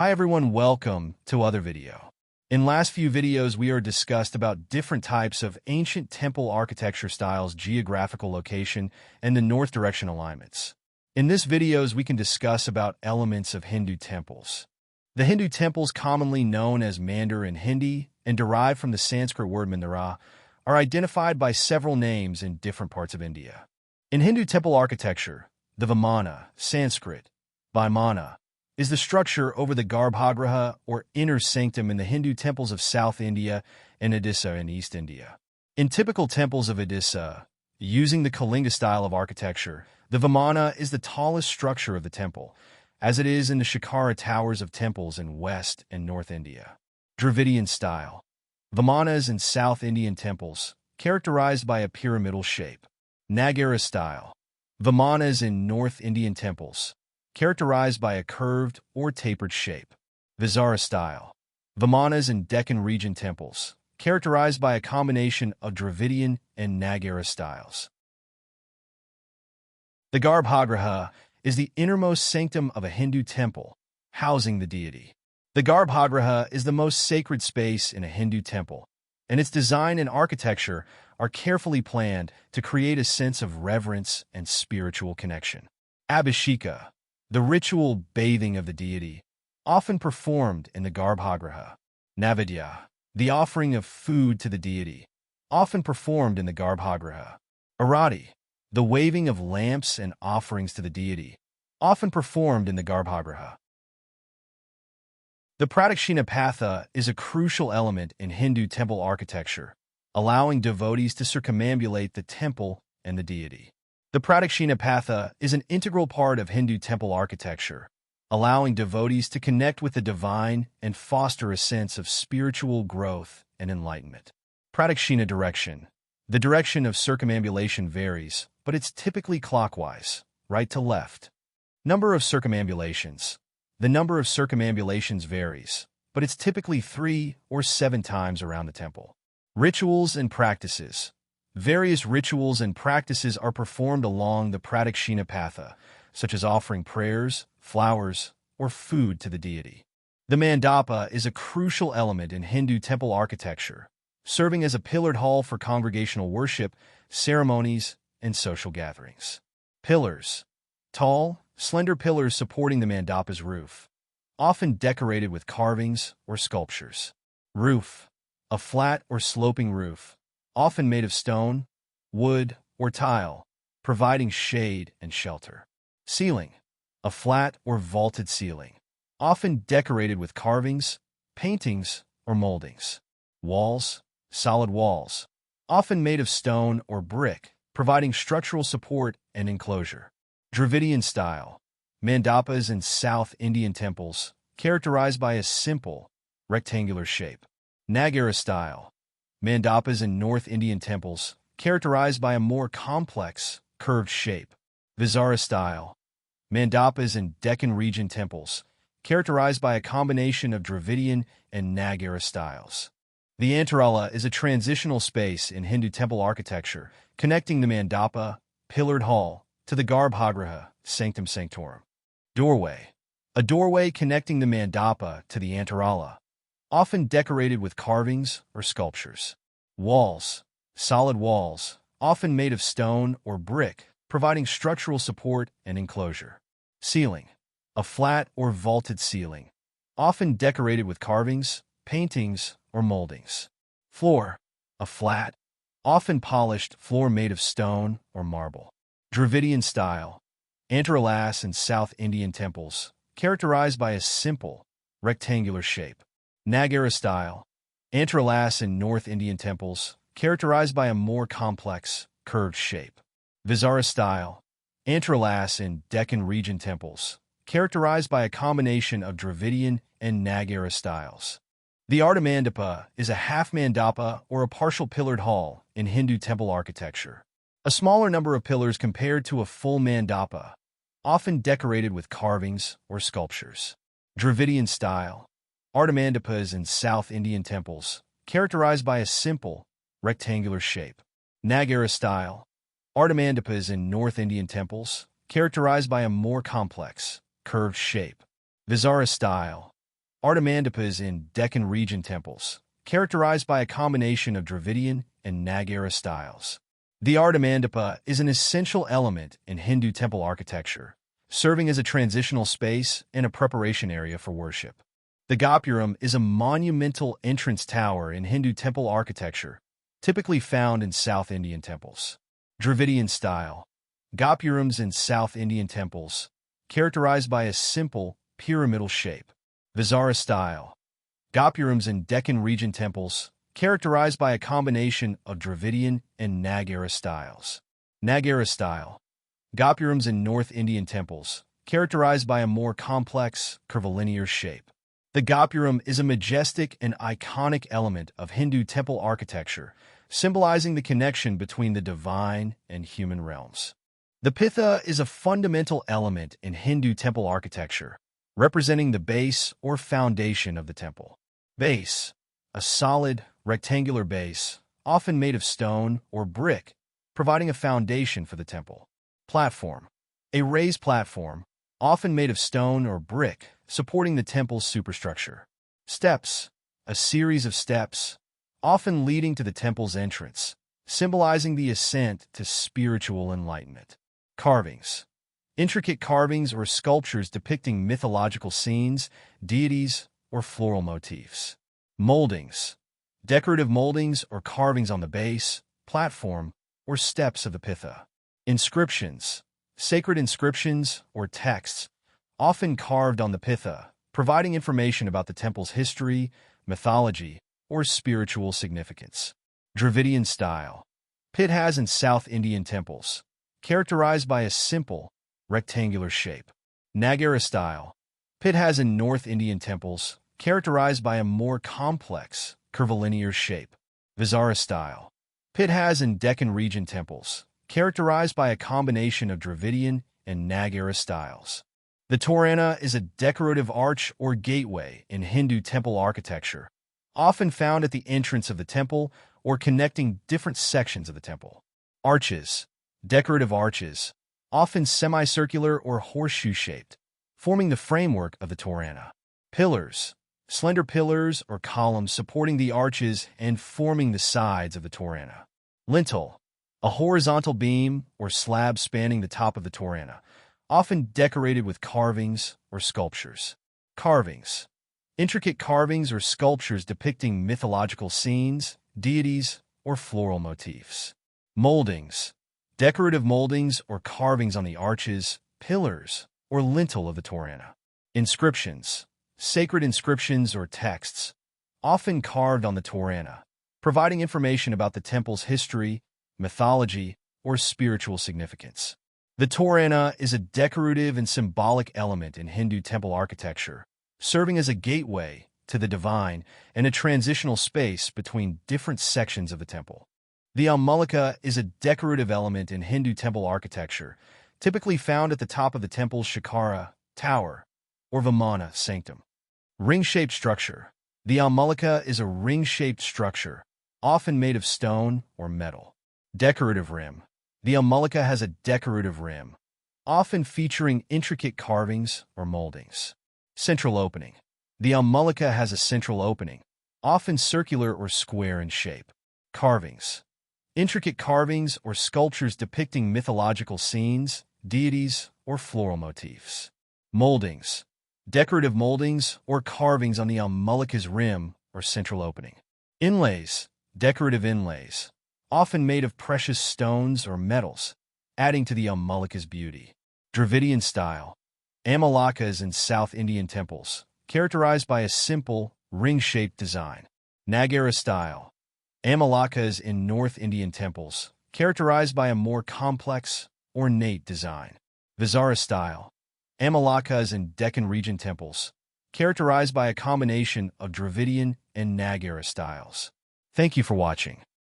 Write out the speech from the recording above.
Hi everyone, welcome to other video. In last few videos, we are discussed about different types of ancient temple architecture styles, geographical location, and the north direction alignments. In this videos, we can discuss about elements of Hindu temples. The Hindu temples, commonly known as Mandir in Hindi and derived from the Sanskrit word mandira, are identified by several names in different parts of India. In Hindu temple architecture, the Vimana, Sanskrit, Vimana, is the structure over the Garbhagriha or inner sanctum in the Hindu temples of South India and Odisha in East India. In typical temples of Odisha, using the Kalinga style of architecture, the Vimana is the tallest structure of the temple, as it is in the Shikara towers of temples in West and North India. Dravidian style. Vimanas in South Indian temples, characterized by a pyramidal shape. Nagara style. Vimanas in North Indian temples, characterized by a curved or tapered shape. Vizara style. Vimanas in Deccan region temples, characterized by a combination of Dravidian and Nagara styles. The Garbhagriha is the innermost sanctum of a Hindu temple, housing the deity. The Garbhagriha is the most sacred space in a Hindu temple, and its design and architecture are carefully planned to create a sense of reverence and spiritual connection. Abhisheka, the ritual bathing of the deity, often performed in the Garbhagriha. Navidya, the offering of food to the deity, often performed in the Garbhagriha. Arati, the waving of lamps and offerings to the deity, often performed in the Garbhagriha. The Pradakshina Patha is a crucial element in Hindu temple architecture, allowing devotees to circumambulate the temple and the deity. The Pradakshina Patha is an integral part of Hindu temple architecture, allowing devotees to connect with the divine and foster a sense of spiritual growth and enlightenment. Pradakshina direction. The direction of circumambulation varies, but it's typically clockwise, right to left. Number of circumambulations. The number of circumambulations varies, but it's typically 3 or 7 times around the temple. Rituals and practices. Various rituals and practices are performed along the Pradakshina Patha, such as offering prayers, flowers, or food to the deity. The mandapa is a crucial element in Hindu temple architecture, serving as a pillared hall for congregational worship, ceremonies, and social gatherings. Pillars. Tall, slender pillars supporting the mandapa's roof, often decorated with carvings or sculptures. Roof. A flat or sloping roof, often made of stone, wood, or tile, providing shade and shelter. Ceiling. A flat or vaulted ceiling, often decorated with carvings, paintings, or moldings. Walls. Solid walls, often made of stone or brick, providing structural support and enclosure. Dravidian style. Mandapas in South Indian temples, characterized by a simple, rectangular shape. Nagara style. Mandapas in North Indian temples, characterized by a more complex, curved shape. Vizara style. Mandapas in Deccan region temples, characterized by a combination of Dravidian and Nagara styles. The Antarala is a transitional space in Hindu temple architecture, connecting the mandapa, pillared hall, to the Garbhagriha, sanctum sanctorum. Doorway. A doorway connecting the mandapa to the Antarala, often decorated with carvings or sculptures. Walls. Solid walls, often made of stone or brick, providing structural support and enclosure. Ceiling. A flat or vaulted ceiling, often decorated with carvings, paintings, or moldings. Floor. A flat, often polished floor made of stone or marble. Dravidian style. Antaralas in South Indian temples, characterized by a simple, rectangular shape. Nagara style. Antaralas in North Indian temples, characterized by a more complex, curved shape. Vizara style. Antaralas in Deccan region temples, characterized by a combination of Dravidian and Nagara styles. The Ardhamandapa is a half mandapa or a partial pillared hall in Hindu temple architecture. A smaller number of pillars compared to a full mandapa, often decorated with carvings or sculptures. Dravidian style. Ardhamandapas in South Indian temples, characterized by a simple, rectangular shape. Nagara style. Ardhamandapas in North Indian temples, characterized by a more complex, curved shape. Vizara style. Artamandapas in Deccan region temples, characterized by a combination of Dravidian and Nag-era styles. The Artamandapa is an essential element in Hindu temple architecture, serving as a transitional space and a preparation area for worship. The Gopuram is a monumental entrance tower in Hindu temple architecture, typically found in South Indian temples. Dravidian style. Gopurams in South Indian temples, characterized by a simple, pyramidal shape. Vizara style. Gopurams in Deccan region temples, characterized by a combination of Dravidian and Nag-era styles. Nag-era style. Gopurams in North Indian temples, characterized by a more complex, curvilinear shape. The Gopuram is a majestic and iconic element of Hindu temple architecture, symbolizing the connection between the divine and human realms. The Pitha is a fundamental element in Hindu temple architecture, representing the base or foundation of the temple. Base. A solid, rectangular base, often made of stone or brick, providing a foundation for the temple. Platform. A raised platform, often made of stone or brick, supporting the temple's superstructure. Steps. A series of steps, often leading to the temple's entrance, symbolizing the ascent to spiritual enlightenment. Carvings. Intricate carvings or sculptures depicting mythological scenes, deities, or floral motifs. Moldings. Decorative moldings or carvings on the base, platform, or steps of the Pitha. Inscriptions. Sacred inscriptions or texts, often carved on the Pitha, providing information about the temple's history, mythology, or spiritual significance. Dravidian style. Pithas in South Indian temples, characterized by a simple, rectangular shape. Nag-era style. Pithas in North Indian temples, characterized by a more complex, curvilinear shape. Vizara style. Pithas in Deccan region temples, characterized by a combination of Dravidian and Nag-era styles. The Torana is a decorative arch or gateway in Hindu temple architecture, often found at the entrance of the temple or connecting different sections of the temple. Arches. Decorative arches, often semicircular or horseshoe-shaped, forming the framework of the Torana. Pillars. Slender pillars or columns supporting the arches and forming the sides of the Torana. Lintel. A horizontal beam or slab spanning the top of the Torana, often decorated with carvings or sculptures. Carvings. Intricate carvings or sculptures depicting mythological scenes, deities, or floral motifs. Moldings. Decorative moldings or carvings on the arches, pillars, or lintel of the Torana. Inscriptions. Sacred inscriptions or texts, often carved on the Torana, providing information about the temple's history, mythology, or spiritual significance. The Torana is a decorative and symbolic element in Hindu temple architecture, serving as a gateway to the divine and a transitional space between different sections of the temple. The Amalika is a decorative element in Hindu temple architecture, typically found at the top of the temple's shikara, tower, or vimana, sanctum. Ring-shaped structure. The Amalika is a ring-shaped structure, often made of stone or metal. Decorative rim. The Amalika has a decorative rim, often featuring intricate carvings or moldings. Central opening. The Amalika has a central opening, often circular or square in shape. Carvings. Intricate carvings or sculptures depicting mythological scenes, deities, or floral motifs. Moldings. Decorative moldings or carvings on the Amalika's rim or central opening. Inlays. Decorative inlays, often made of precious stones or metals, adding to the Amalika's beauty. Dravidian style. Amalakas in South Indian temples, characterized by a simple, ring-shaped design. Nag-era style. Amalakas in North Indian temples, characterized by a more complex, ornate design. Vizara style. Amalakas in Deccan region temples, characterized by a combination of Dravidian and Nag-era styles. Thank you for watching.